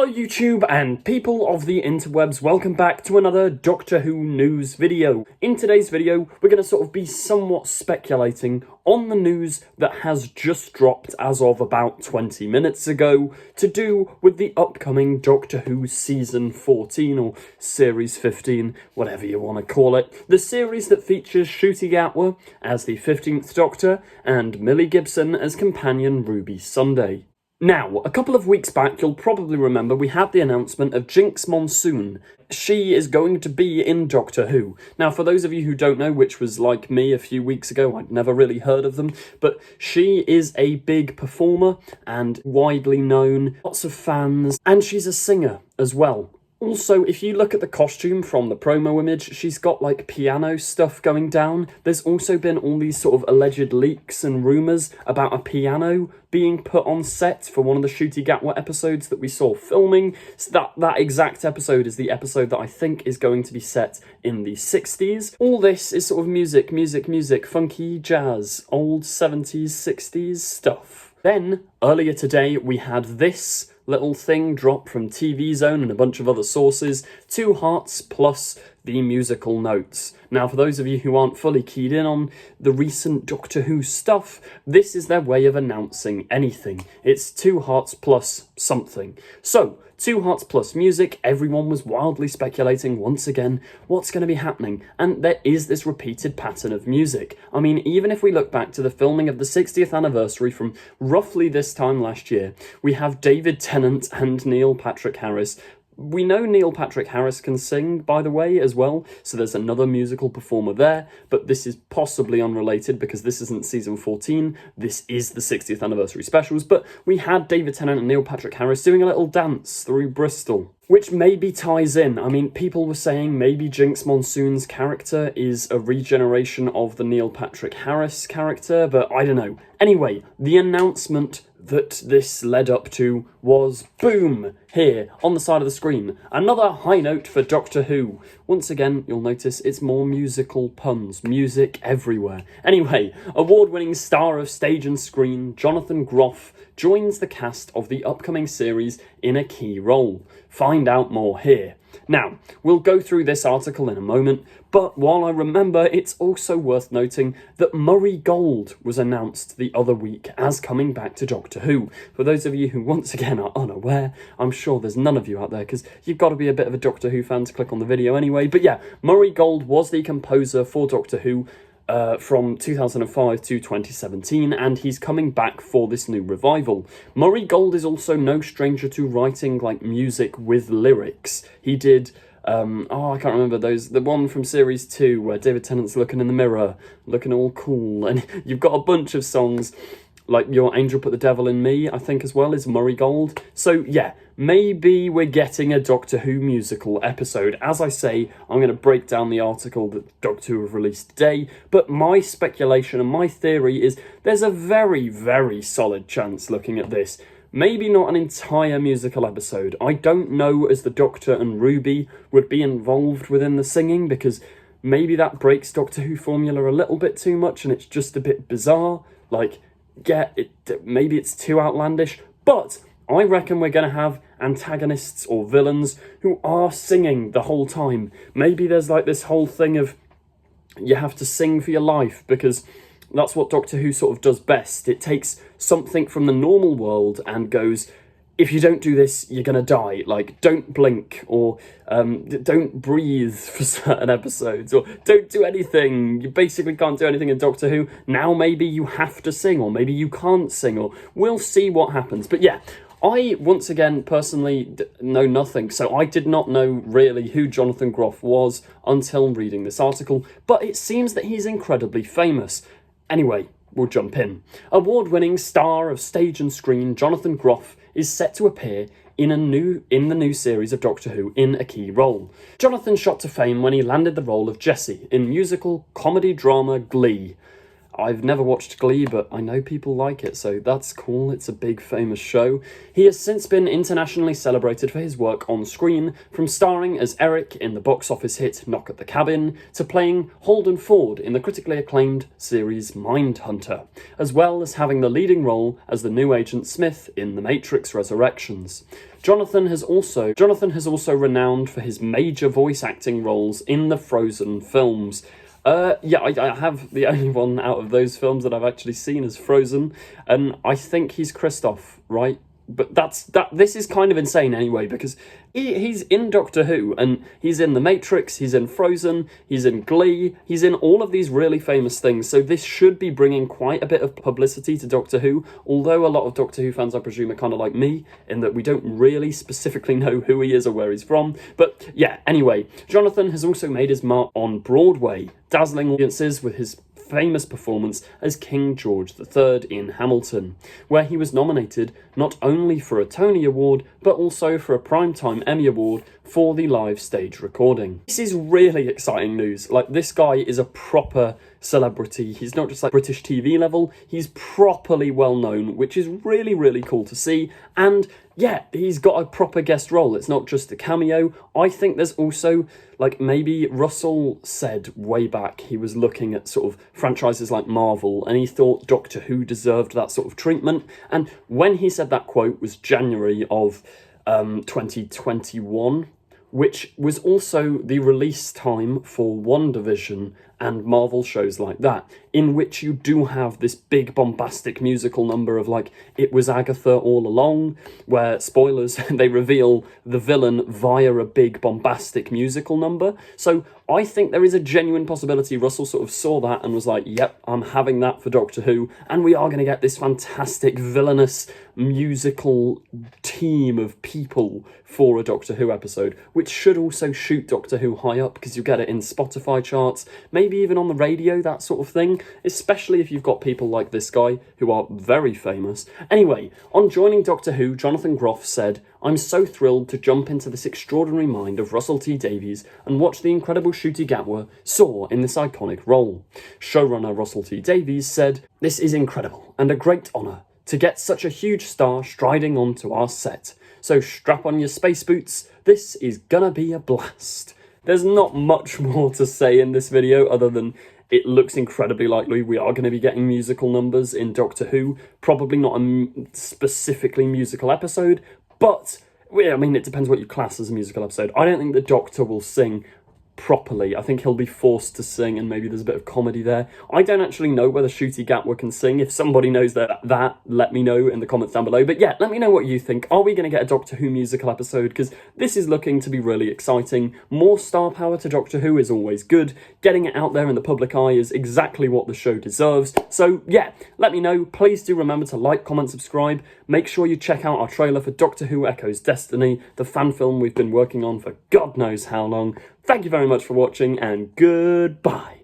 Hello YouTube and people of the interwebs, welcome back to another Doctor Who news video. In today's video, we're going to sort of be somewhat speculating on the news that has just dropped as of about 20 minutes ago to do with the upcoming Doctor Who Season 14 or Series 15, whatever you want to call it. The series that features Ncuti Gatwa as the 15th Doctor and Millie Gibson as companion Ruby Sunday. Now, a couple of weeks back, you'll probably remember we had the announcement of Jinx Monsoon. She is going to be in Doctor Who. Now, for those of you who don't know, which was like me a few weeks ago, I'd never really heard of them, but she is a big performer and widely known, lots of fans, and she's a singer as well. Also, if you look at the costume from the promo image, she's got like piano stuff going down. There's also been all these sort of alleged leaks and rumours about a piano being put on set for one of the Ncuti Gatwa episodes that we saw filming. So that exact episode is the episode that I think is going to be set in the 60s. All this is sort of music, funky jazz, old 70s, 60s stuff. Then, earlier today, we had this little thing drop from TV Zone and a bunch of other sources, 2 hearts plus the musical notes. Now, for those of you who aren't fully keyed in on the recent Doctor Who stuff, this is their way of announcing anything. It's 2 hearts plus something. So, 2 hearts plus music, everyone was wildly speculating once again what's going to be happening, and there is this repeated pattern of music. I mean, even if we look back to the filming of the 60th anniversary from roughly this time last year, we have David Tennant and Neil Patrick Harris. We know Neil Patrick Harris can sing, by the way, as well, so there's another musical performer there, but this is possibly unrelated because this isn't season 14, this is the 60th anniversary specials, but we had David Tennant and Neil Patrick Harris doing a little dance through Bristol, which maybe ties in. I mean, people were saying maybe Jinx Monsoon's character is a regeneration of the Neil Patrick Harris character, but I don't know. Anyway, the announcement that this led up to was, boom, here on the side of the screen. Another high note for Doctor Who. Once again, you'll notice it's more musical puns, music everywhere. Anyway, award-winning star of stage and screen, Jonathan Groff, joins the cast of the upcoming series in a key role. Find out more here. Now, we'll go through this article in a moment, but while I remember, it's also worth noting that Murray Gold was announced the other week as coming back to Doctor Who. For those of you who once again are unaware, I'm sure there's none of you out there because you've got to be a bit of a Doctor Who fan to click on the video anyway. But yeah, Murray Gold was the composer for Doctor Who from 2005 to 2017, and he's coming back for this new revival. Murray Gold is also no stranger to writing like music with lyrics. He did I can't remember the one from series 2 where David Tennant's looking in the mirror, looking all cool, and you've got a bunch of songs like Your Angel Put the Devil in Me, I think as well, is Murray Gold. So yeah, maybe we're getting a Doctor Who musical episode. As I say, I'm going to break down the article that Doctor Who have released today, but my speculation and my theory is there's a very, very solid chance looking at this. Maybe not an entire musical episode. I don't know as the Doctor and Ruby would be involved within the singing because maybe that breaks Doctor Who formula a little bit too much and it's just a bit bizarre. Like, yeah, maybe it's too outlandish, but I reckon we're going to have antagonists or villains who are singing the whole time. Maybe there's like this whole thing of you have to sing for your life because that's what Doctor Who sort of does best. It takes something from the normal world and goes, if you don't do this, you're going to die. Like, don't blink, or don't breathe for certain episodes, or don't do anything. You basically can't do anything in Doctor Who. Now maybe you have to sing, or maybe you can't sing, or we'll see what happens. But yeah, I, once again, personally know nothing, so I did not know really who Jonathan Groff was until reading this article, but it seems that he's incredibly famous. Anyway, we'll jump in. Award-winning star of stage and screen, Jonathan Groff is set to appear in the new series of Doctor Who in a key role. Jonathan shot to fame when he landed the role of Jesse in musical comedy drama Glee. I've never watched Glee, but I know people like it, so that's cool. It's a big, famous show. He has since been internationally celebrated for his work on screen, from starring as Eric in the box office hit Knock at the Cabin, to playing Holden Ford in the critically acclaimed series Mindhunter, as well as having the leading role as the new Agent Smith in The Matrix Resurrections. Jonathan has also renowned for his major voice acting roles in the Frozen films. Yeah, I have the only one out of those films that I've actually seen as Frozen, and I think he's Kristoff, right? But this is kind of insane anyway, because he's in Doctor Who, and he's in The Matrix, he's in Frozen, he's in Glee, he's in all of these really famous things, so this should be bringing quite a bit of publicity to Doctor Who, although a lot of Doctor Who fans, I presume, are kind of like me, in that we don't really specifically know who he is or where he's from. But yeah, anyway, Jonathan has also made his mark on Broadway, dazzling audiences with his famous performance as King George III in Hamilton, where he was nominated not only for a Tony Award, but also for a Primetime Emmy Award for the live stage recording. This is really exciting news. Like, this guy is a proper celebrity. He's not just like British TV level, he's properly well known, which is really, really cool to see. And yeah, he's got a proper guest role. It's not just a cameo. I think there's also, like, maybe Russell said way back he was looking at sort of franchises like Marvel, and he thought Doctor Who deserved that sort of treatment. And when he said that quote was January of 2021, which was also the release time for WandaVision and Marvel shows like that, in which you do have this big bombastic musical number of, like, it was Agatha all along, where, spoilers, they reveal the villain via a big bombastic musical number. So I think there is a genuine possibility Russell sort of saw that and was like, yep, I'm having that for Doctor Who, and we are going to get this fantastic villainous musical team of people for a Doctor Who episode, which should also shoot Doctor Who high up, because you get it in Spotify charts, maybe even on the radio, that sort of thing, especially if you've got people like this guy who are very famous. Anyway, on joining Doctor Who, Jonathan Groff said, "I'm so thrilled to jump into this extraordinary mind of Russell T Davies and watch the incredible Ncuti Gatwa soar in this iconic role." Showrunner Russell T Davies said, "This is incredible and a great honour to get such a huge star striding onto our set. So strap on your space boots, this is gonna be a blast." There's not much more to say in this video other than it looks incredibly likely we are going to be getting musical numbers in Doctor Who. Probably not a specifically musical episode, but I mean, it depends what you class as a musical episode. I don't think the Doctor will sing properly. I think he'll be forced to sing, and maybe there's a bit of comedy there. I don't actually know whether Ncuti Gatwa can sing. If somebody knows that, let me know in the comments down below. But yeah, let me know what you think. Are we going to get a Doctor Who musical episode? Because this is looking to be really exciting. More star power to Doctor Who is always good. Getting it out there in the public eye is exactly what the show deserves. So yeah, let me know. Please do remember to like, comment, subscribe. Make sure you check out our trailer for Doctor Who Echoes Destiny, the fan film we've been working on for God knows how long. Thank you very much for watching, and goodbye.